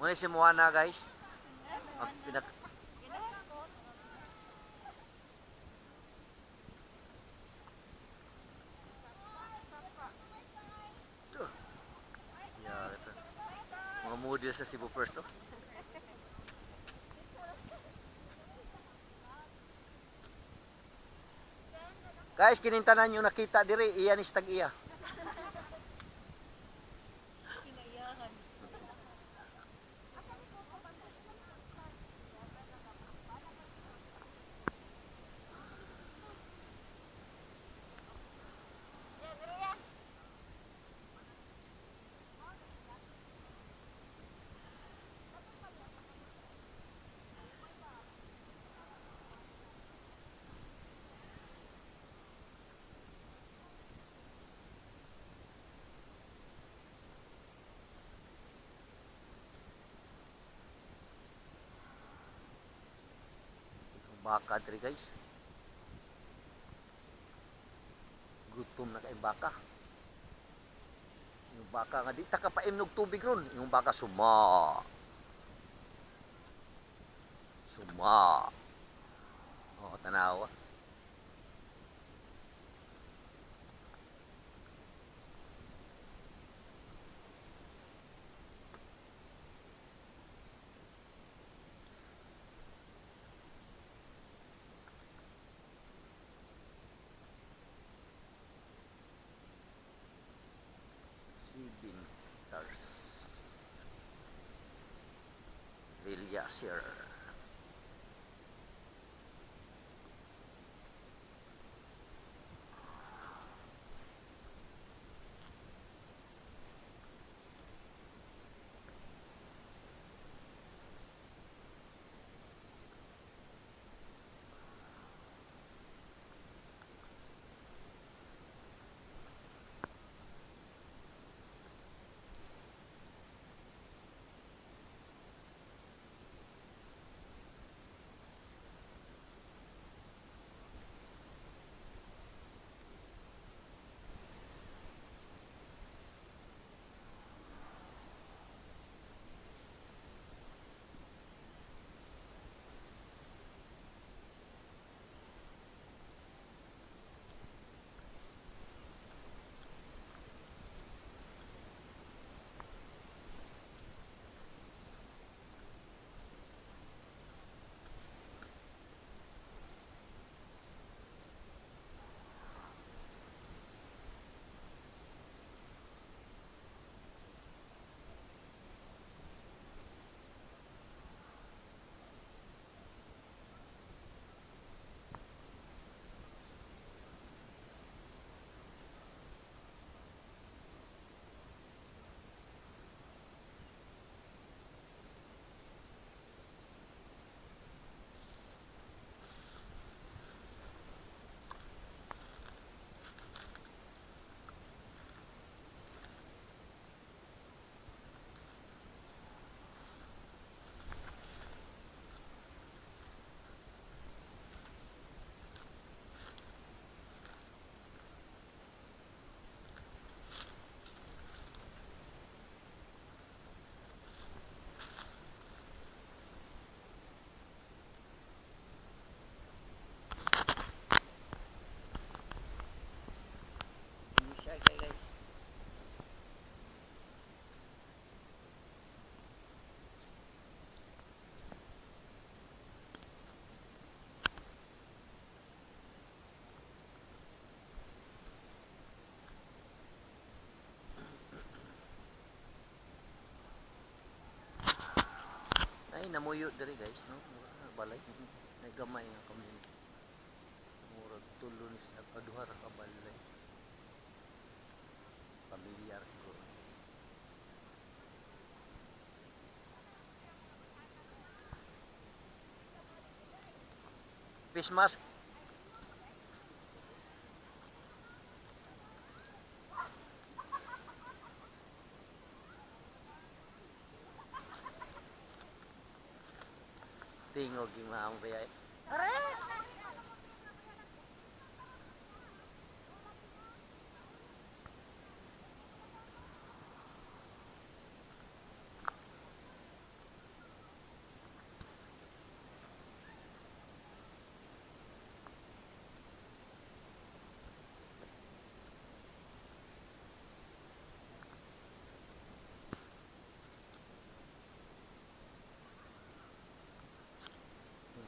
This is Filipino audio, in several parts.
Muna si Moana guys. Ang pinak yeah, ito. Mga model sa Cebu First to. Guys, kinintanan nyo nakita diri, iyan is tag-iya. Baka diri guys. Gutom na kay baka. Yung baka nga di ta ka paimnog tubig ron. Yung baka suma. Suma. Oh, tanawa. Stars. Villasir. Guys. Ay, namuyo diri guys, no? Balay. Naggamay nga kami. Murag tulo ni sa kaduha ra ka balay. Pamilyar siguro. Fish mask. Tingog yung mga ambay.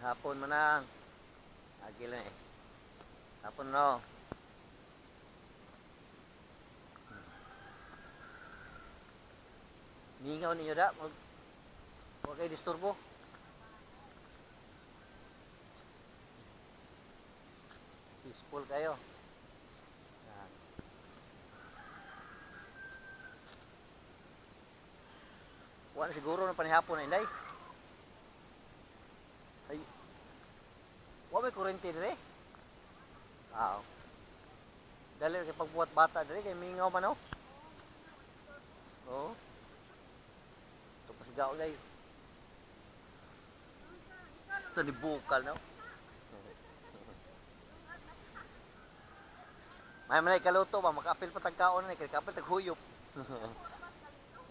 Hapon man na. Agi lang eh. Hapon no. Ningaw ninyo da. Huwag kayo disturbo. Peaceful kayo. Yan. Wala siguro ng panihapon na inday. Ay. Wala may kurente dire. Ah. Dali kay pagbuhat bata dire kay mingaw man oh. Oh. Ito pasigaw guys. Ito ni bukal no. May manay kaluto ba makaapil pa tagkaon na kay kapil taghuyop.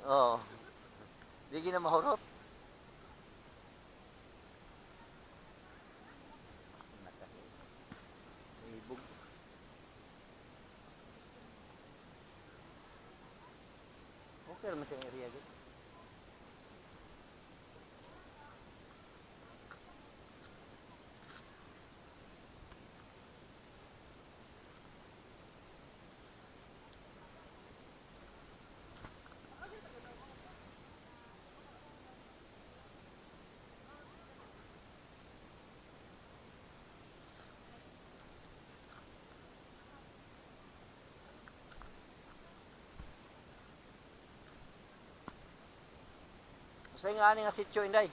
Oh. Di gina mahurot. Ibog. Okay naman sa area dito. Sa nga ani nga sitio inday.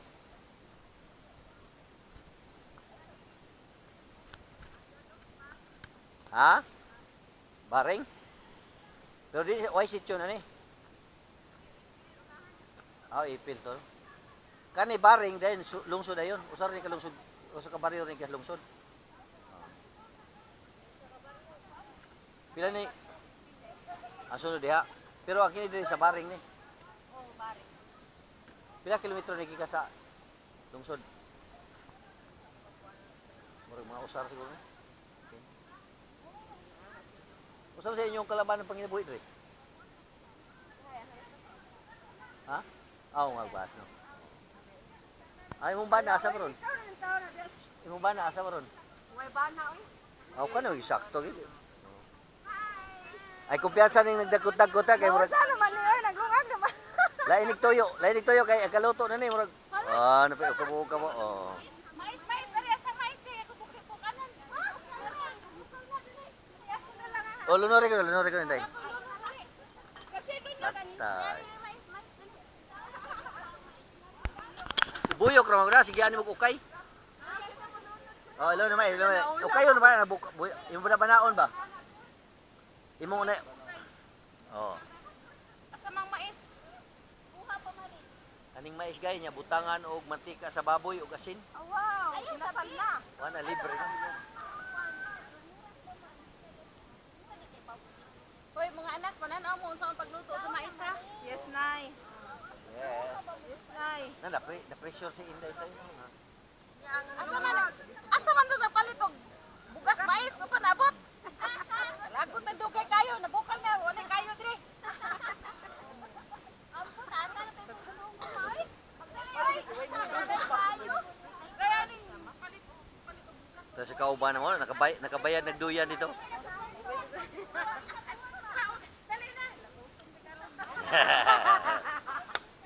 Ha? Baring? Pero di why sitio na ni? Ah, ipil to. Kani baring din lungsod ayon. Usar ni ka lungsod, usa ka baryo rin ka lungsod. Pila ni? Asunod diha. Pero ang kini diri sa baring ni. Oh, baring. Pila kilometro ni ka sa lungsod? Murag mga usar siguro. Okay. Usa sa inyong kalaban ng panginabuhi diri? Ha? Ah, magbas no. Ay mong bana asa maron? Imong bana asa maron? Way bana oy. Aw kano eksakto gid. Ay kumpiyansa ning nagdagkot-dagkot kay murag. Sa naman ni naglungag naman. Lainig toyo kay kaluto na ni murag. Ah, napay kabuo ka mo. Oh. Mais ari sa mais kay ako bukit-bukanan. Oh, lunore ko nday. Kasi doon na gani. Patay. Buyok ra magda sige ani mo ukay. Oh, ilo na may. Ukay yun ba na imo ba banaon ba? Imo na. Oh. Asa mang mais? Buha pa mali. Aning mais gay nya butangan og mantika sa baboy ug asin. Oh, wow. Kinasal na. Wala libre na. Hoy, mga anak, pananaw mo sa pagluto sa mais ha? Yes, nay. Yes. Yes, nay. Na pressure si Inday tayo na. Asa man doon napalit og bugas mais o panabot? Lagot na dugay kayo, nabukal na, wala kayo diri. Ampun, asa na tayo tulong mo, ay? Kaya ning mapalit og bugas. Tapos sa kauban mo, nakabayad nagduyan dito. Dali na.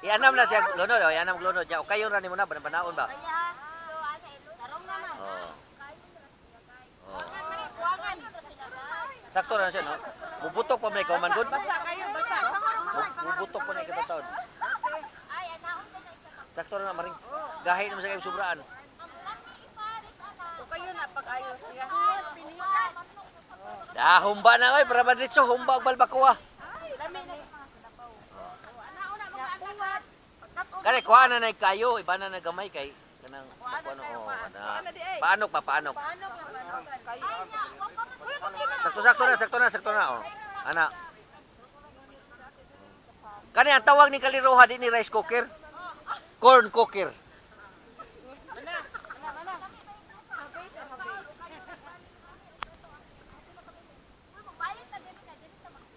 Ianam na siya glonod, oh, ianam glonod niya. O kayo ra nimo na banaon ba? Tarong naman. Oh. Oh. Kuwangan. Sakto na siya no. Bubutok pa may kauman gud. Basa kayo, basa. Bubutok pa na kita taon. Ay, anaon ka na isa pa. Sakto na maring. Gahi naman sa kayong sobraan. O kayo na pag-ayos siya. Humba na oy, para madritso humba og balbakuha. Dami na. Anaon na mga anak. Kani kuha na nay kayo, iba na nagamay kay kanang ano oh, paanok pa paanok. Sakto na oh. Ana. Kani ang tawag ni kaliruha di ni rice cooker. Corn cooker.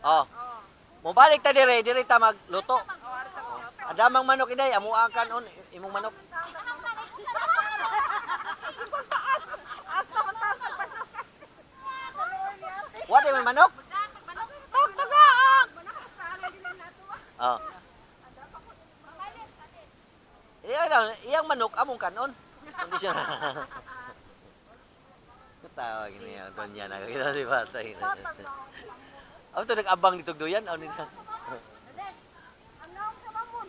Oh. Mobalik ta dire ta magluto. Adamang manok inday amuan kanon imong manok. mong kanon. Hindi siya. Tawag niya, donya na kita di ba? Ako to nag-abang dito doyan, ano nila. Ano sa mamon?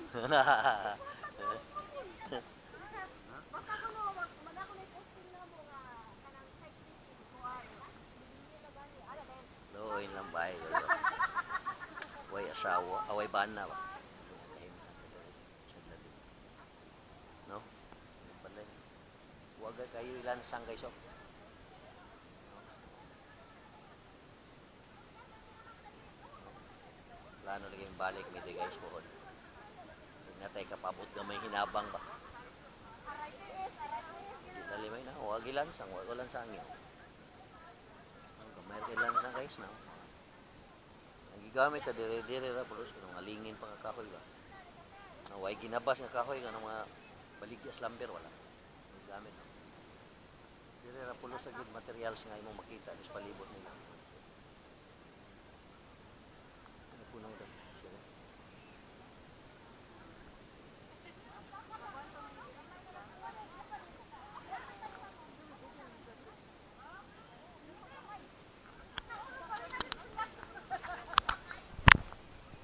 Basta ko no, madako na posting na mo nga kanang cyclist mo hindi na gani ala ben. Loin lang ba? Way asawa, away bana ba? No? Pala. Huwag kayo ilan sang guys, oh. Plano lagi yung balik mi di guys po. Natay kapabot nga may hinabang ba? Dali may na, huwag ilan sang, huwag ilan sang yun. Ang kamay ilan sang guys na. Nagigamit na dire-dire ra pulos kung alingin pa nga kahoy ba. Huwag ginabas nga kahoy nga ng mga baligyas lamber wala. Nagigamit no. Dire ra pulos sa good materials nga imong makita sa palibot nila. Ano po nang